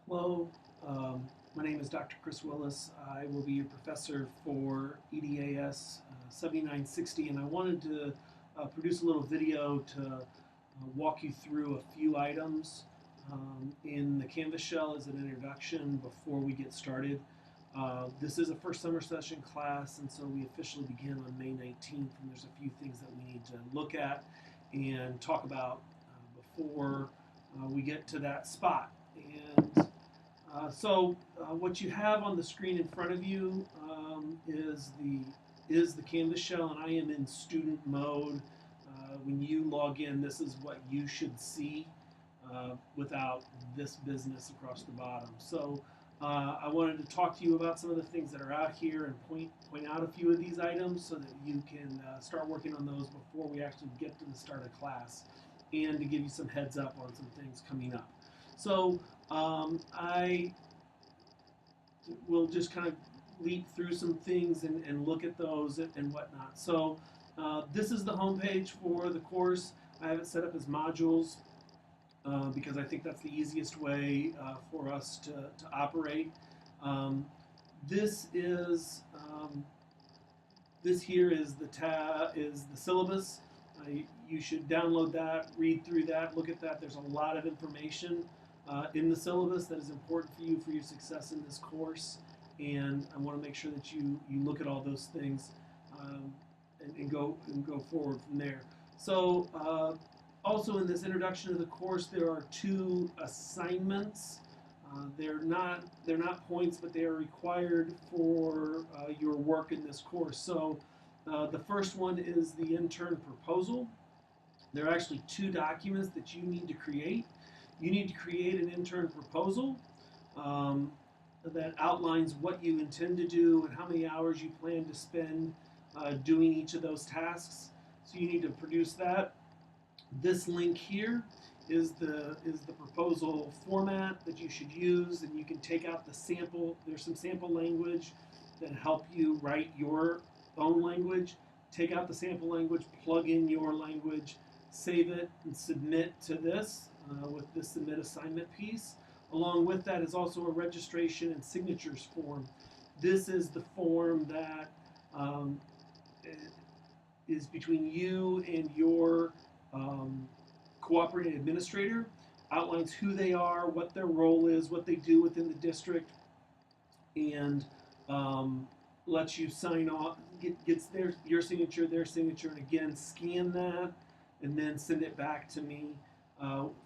Hello, my name is Dr. Chris Willis. I will be your professor for EDAS 7960, and I wanted to produce a little video to walk you through a few items in the Canvas shell as an introduction before we get started. This is a first summer session class, and so we officially begin on May 19th, and there's a few things that we need to look at and talk about before we get to that spot. And what you have on the screen in front of you is the Canvas shell, and I am in student mode. When you log in, this is what you should see without this business across the bottom. I wanted to talk to you about some of the things that are out here and point out a few of these items so that you can start working on those before we actually get to the start of class, and to give you some heads up on some things coming up. I will just kind of leap through some things and look at those and whatnot. This is the homepage for the course. I have it set up as modules because I think that's the easiest way for us to operate. This is this here is the syllabus. You should download that, read through that, look at that. There's a lot of information in the syllabus that is important for you for your success in this course, and I want to make sure that you look at all those things and go forward from there. Also in this introduction to the course, there are two assignments. They're not points, but they are required for your work in this course. The first one is the intern proposal. There are actually two documents that you need to create. You need to create an intern proposal that outlines what you intend to do and how many hours you plan to spend doing each of those tasks. So you need to produce that. This link here is the proposal format that you should use, and you can take out the sample. There's some sample language that help you write your own language. Take out the sample language, plug in your language, save it, and submit to this with the submit assignment piece. Along with that is also a registration and signatures form. This is the form that is between you and your cooperating administrator, outlines who they are, what their role is, what they do within the district, and lets you sign off, gets your signature, their signature, and again, scan that, and then send it back to me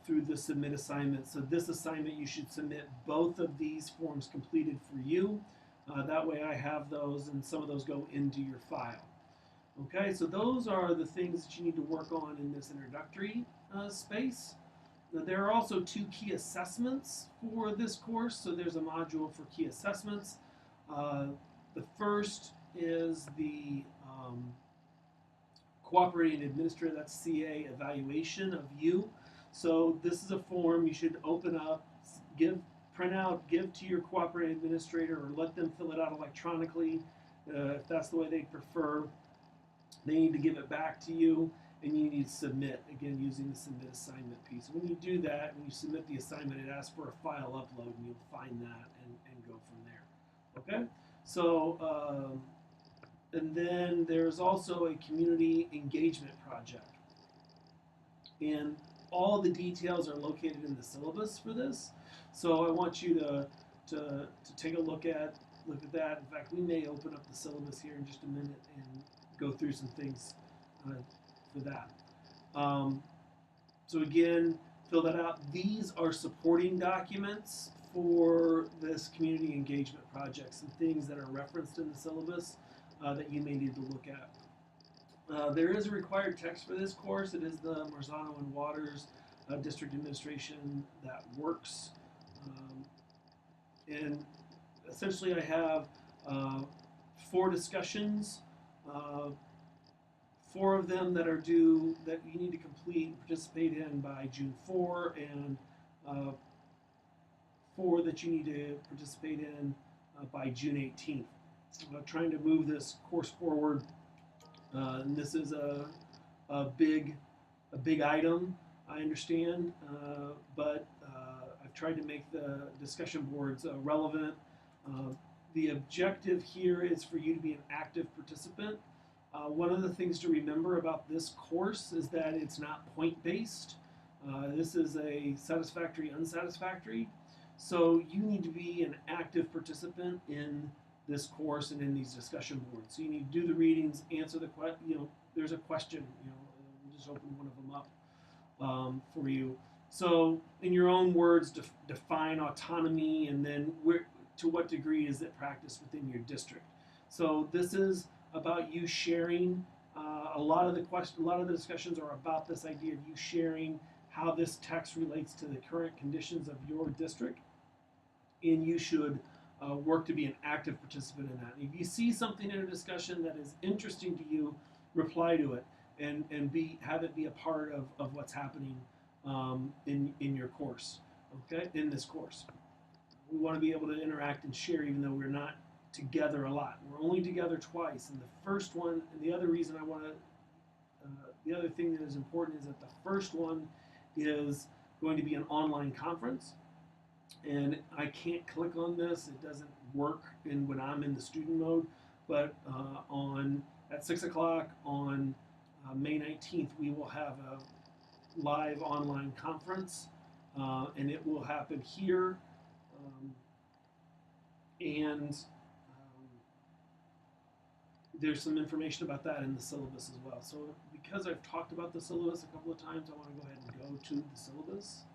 through the submit assignment. So this assignment, you should submit both of these forms completed for you. That way I have those, and some of those go into your file. Okay, so those are the things that you need to work on in this introductory space. Now, there are also two key assessments for this course. So there's a module for key assessments. The first is the cooperating administrator, that's CA, evaluation of you. So this is a form you should open up, print out, give to your cooperating administrator, or let them fill it out electronically if that's the way they prefer. They need to give it back to you, and you need to submit, again, using the submit assignment piece. When you do that, when you submit the assignment, it asks for a file upload, and you'll find that and go from there. Okay? And then there's also a community engagement project. And all the details are located in the syllabus for this. So I want you to take a look at that. In fact, we may open up the syllabus here in just a minute and go through some things for that. So again, fill that out. These are supporting documents for this community engagement project, some things that are referenced in the syllabus that you may need to look at. There is a required text for this course. It is the Marzano and Waters District Administration That Works. And essentially I have 4 discussions, 4 of them that are due, that you need to complete and participate in by June 4, and 4 that you need to participate in by June 18th. Trying to move this course forward. And this is a big item, I understand, but I've tried to make the discussion boards relevant. The objective here is for you to be an active participant. One of the things to remember about this course is that it's not point-based. This is a satisfactory, unsatisfactory. So you need to be an active participant in this course and in these discussion boards. So you need to do the readings, answer the question. There's a question. We'll just open one of them up for you. So in your own words, define autonomy, and then to what degree is it practiced within your district. So this is about you sharing. A lot of the discussions are about this idea of you sharing how this text relates to the current conditions of your district, and you should work to be an active participant in that. If you see something in a discussion that is interesting to you, reply to it and have it be a part of what's happening in your course, okay, in this course. We want to be able to interact and share even though we're not together a lot. We're only together twice, and the first one, and the other reason I want to, the other thing that is important is that the first one is going to be an online conference, and I can't click on this. It doesn't work when I'm in the student mode, but at 6 o'clock on May 19th, we will have a live online conference, and it will happen here, there's some information about that in the syllabus as well. So because I've talked about the syllabus a couple of times, I want to go ahead and go to the syllabus.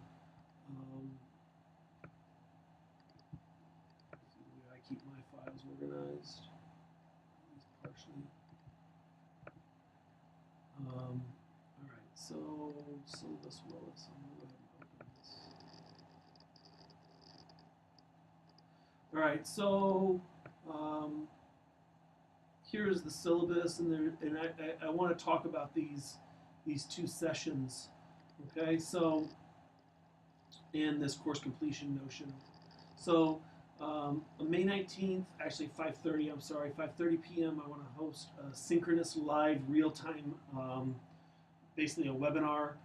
I keep my files organized, at least partially. All right, so syllabus Willis. I'm going to go ahead and open this. All right, so here's the syllabus, and I want to talk about these two sessions. Okay, so and this course completion notion. So on May 19th, actually 5:30 p.m. I want to host a synchronous live real-time, basically a webinar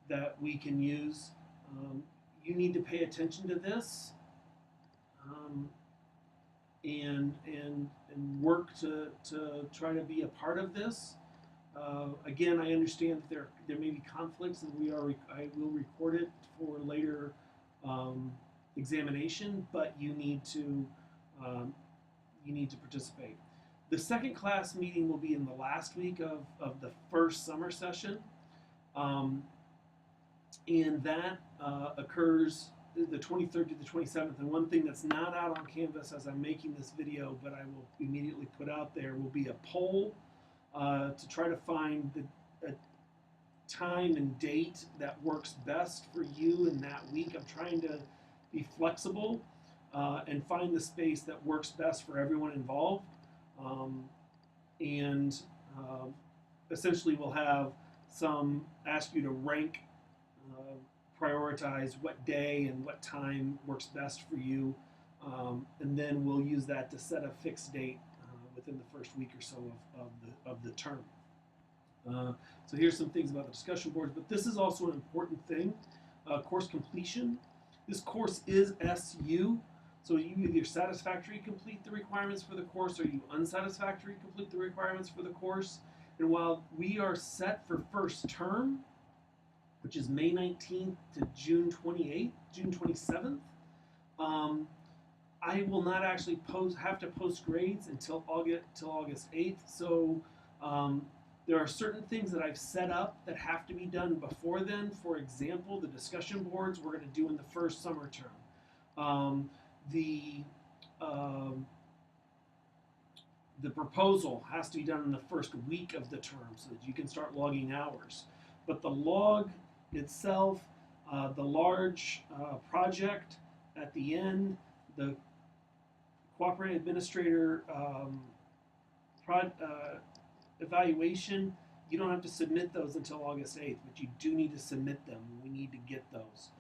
that we can use. You need to pay attention to this and work to try to be a part of this. Again, I understand that there may be conflicts, and I will record it for later examination, but you need to participate. The second class meeting will be in the last week of the first summer session, and that occurs the 23rd to the 27th. And one thing that's not out on Canvas as I'm making this video, but I will immediately put out there, will be a poll to try to find a time and date that works best for you in that week. I'm trying to be flexible and find the space that works best for everyone involved. Essentially we'll have ask you to rank, prioritize what day and what time works best for you, and then we'll use that to set a fixed date within the first week or so of the term. So here's some things about the discussion boards, but this is also an important thing, course completion. This course is SU, so you either satisfactorily complete the requirements for the course or you unsatisfactorily complete the requirements for the course. And while we are set for first term, which is May 19th to June 27th, I will not actually have to post grades until August 8th. So there are certain things that I've set up that have to be done before then. For example, the discussion boards we're going to do in the first summer term. The proposal has to be done in the first week of the term so that you can start logging hours. But the log itself, the large project at the end, the cooperating administrator evaluation, you don't have to submit those until August 8th, but you do need to submit them. We need to get those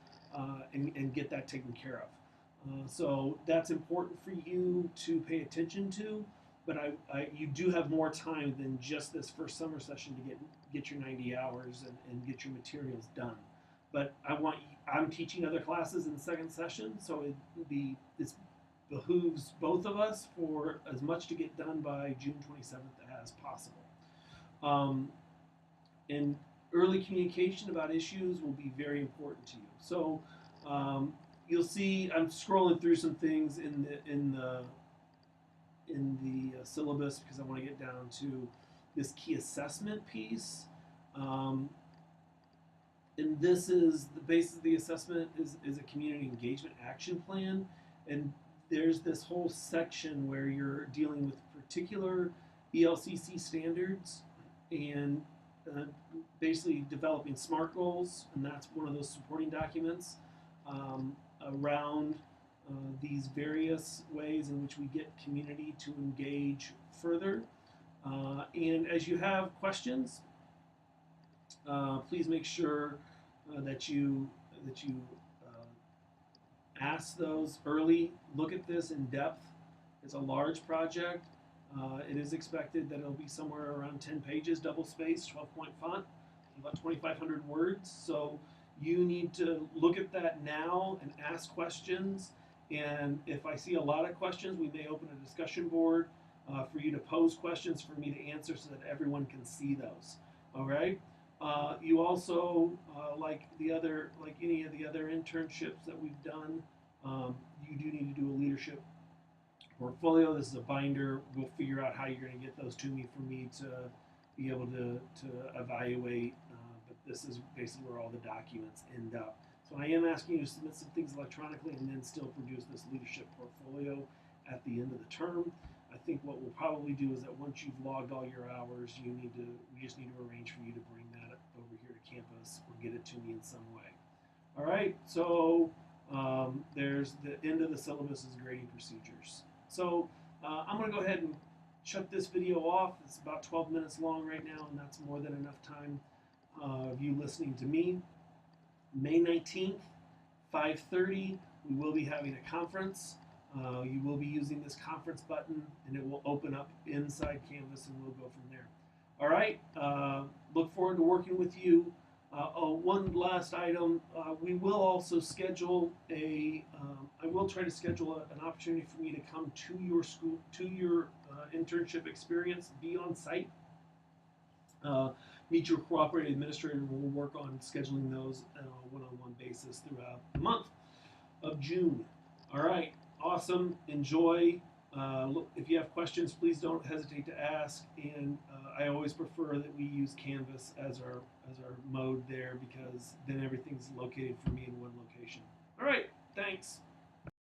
and get that taken care of. So that's important for you to pay attention to, but you do have more time than just this first summer session to get your 90 hours and get your materials done. But I want I'm teaching other classes in the second session, so it behooves both of us for as much to get done by June 27th as possible. And early communication about issues will be very important to you. So you'll see I'm scrolling through some things in the syllabus because I want to get down to this key assessment piece. And this is the basis of the assessment is a community engagement action plan. And there's this whole section where you're dealing with particular ELCC standards and basically developing SMART goals, and that's one of those supporting documents around these various ways in which we get community to engage further. And as you have questions, please make sure that you ask those early. Look at this in depth. It's a large project. It is expected that it'll be somewhere around 10 pages, double spaced, 12-point font, about 2,500 words. So you need to look at that now and ask questions. And if I see a lot of questions, we may open a discussion board for you to pose questions for me to answer so that everyone can see those. All right. You also, like any of the other internships that we've done, you do need to do a leadership portfolio. This is a binder. We'll figure out how you're going to get those to me for me to be able to evaluate. But this is basically where all the documents end up. So I am asking you to submit some things electronically and then still produce this leadership portfolio at the end of the term. I think what we'll probably do is that once you've logged all your hours, we just need to arrange for you to bring that over here to campus or get it to me in some way. All right, so there's the end of the syllabus is grading procedures. So I'm going to go ahead and shut this video off. It's about 12 minutes long right now, and that's more than enough time of you listening to me. May 19th, 5:30, we will be having a conference. You will be using this conference button, and it will open up inside Canvas, and we'll go from there. All right, look forward to working with you. One last item, we will also schedule I will try to schedule an opportunity for me to come to your school, to your internship experience, be on site, meet your cooperating administrator. We'll work on scheduling those on a one-on-one basis throughout the month of June. All right, awesome, enjoy. If you have questions, please don't hesitate to ask, and I always prefer that we use Canvas as our mode there because then everything's located for me in one location. All right,